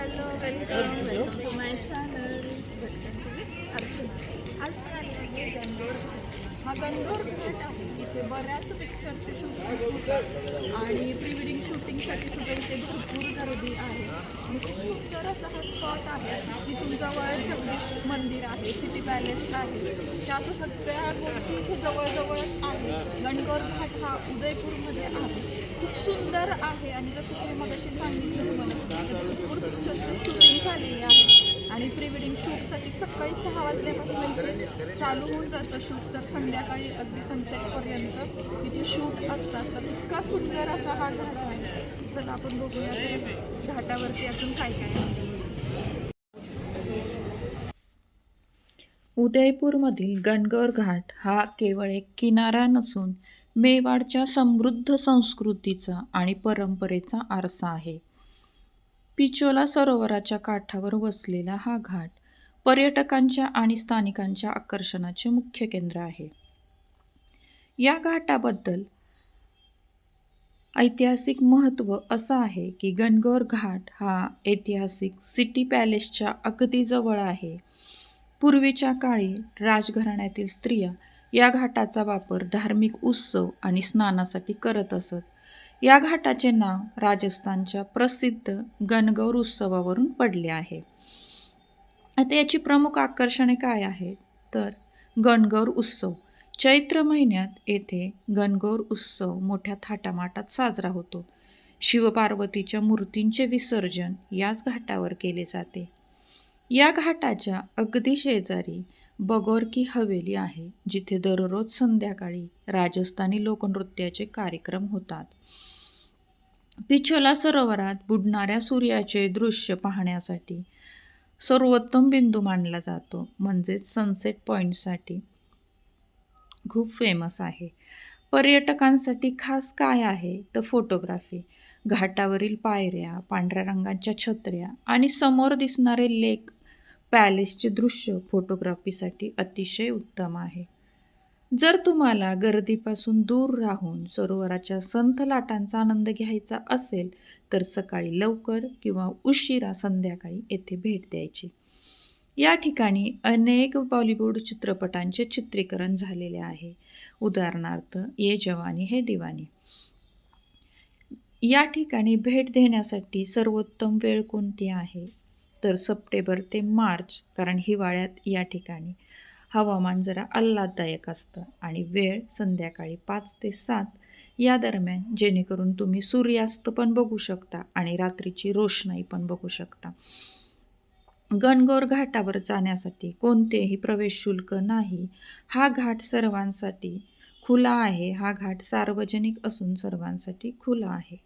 Welcome to my channel. आज मी गणगौर हा गणगौर घाट आहे. इथे बऱ्याच पिक्चरचे शूटिंग होतात आणि प्री वेडिंग शूटिंगसाठी सुद्धा इथे भरपूर गर्दी आहे आणि खूप सुंदर असा हा स्पॉट आहे. इथून जवळ जगदीश मंदिर आहे, सिटी पॅलेस आहे, त्या असं सगळ्या गोष्टी इथे जवळजवळच आहे. गणगौर घाट हा उदयपूरमध्ये आहे. खूप सुंदर आहे आणि जसं की मगाशी सांगितलं तुम्हाला भरपूर पिक्चरची शूटिंग झालेली आहे आणि प्री वेडिंग शूटसाठी सकाळी 6 वाजल्यापासून इथे चालू होऊन जातं शूट, तर संध्याकाळी अगदी सनसेटपर्यंत इथे शूट असतात. तर इतका सुंदर असा हा घाट आहे. चला आपण बघूया घाटावरती अजून काय काय आहे. उदयपूरमधील गणगौर घाट हा केवळ एक किनारा नसून मेवाडच्या समृद्ध संस्कृतीचा आणि परंपरेचा आरसा आहे. पिचोला सरोवराच्या काठावर वसलेला हा घाट पर्यटकांच्या आणि स्थानिकांच्या आकर्षणाचे मुख्य केंद्र आहे. या घाटाबद्दल ऐतिहासिक महत्त्व असं आहे की गणगौर घाट हा ऐतिहासिक सिटी पॅलेसच्या अगदी जवळ आहे. पूर्वीच्या काळी राजघराण्यातील स्त्रिया या घाटाचा वापर धार्मिक उत्सव आणि स्नानासाठी करत असत. या घाटाचे नाव राजस्थानच्या प्रसिद्ध गणगौर उत्सवावरून पडले आहे. आता याची प्रमुख आकर्षणे काय आहेत तर गणगौर उत्सव. चैत्र महिन्यात येथे गणगौर उत्सव मोठ्या थाटामाटात साजरा होतो. शिवपार्वतीच्या मूर्तींचे विसर्जन याच घाटावर केले जाते. या घाटाच्या अगदी शेजारी बगौर की हवेली आहे, जिथे दररोज संध्याकाळी राजस्थानी लोकनृत्याचे कार्यक्रम होतात. पिछोला सरोवरात बुडणाऱ्या सूर्याचे दृश्य पाहण्यासाठी सर्वोत्तम बिंदू मानला जातो, म्हणजेच सनसेट पॉईंटसाठी खूप फेमस आहे. पर्यटकांसाठी खास काय आहे तर फोटोग्राफी. घाटावरील पायऱ्या, पांढऱ्या रंगाच्या छत्र्या आणि समोर दिसणारे लेक पॅलेसचे दृश्य फोटोग्राफीसाठी अतिशय उत्तम आहे. जर तुम्हाला गर्दीपासून दूर राहून सरोवराच्या संथ लाटांचा आनंद घ्यायचा असेल तर सकाळी लवकर किंवा उशिरा संध्याकाळी येथे भेट द्यायची. या ठिकाणी अनेक बॉलिवूड चित्रपटांचे चित्रीकरण झालेले आहे. उदाहरणार्थ ये जवानी है दीवानी. या ठिकाणी भेट देण्यासाठी सर्वोत्तम वेळ कोणती आहे तर सप्टेंबर ते मार्च, कारण हिवाळ्यात या ठिकाणी हवामान जरा आल्हाददायक असतं आणि वेळ संध्याकाळी 5 ते 7 या दरम्यान, जेणेकरून तुम्ही सूर्यास्त पण बघू शकता आणि रात्रीची रोषणाई पण बघू शकता. गणगौर घाटावर जाण्यासाठी कोणतेही प्रवेश शुल्क नाही. हा घाट सर्वांसाठी खुला आहे. हा घाट सार्वजनिक असून सर्वांसाठी खुला आहे.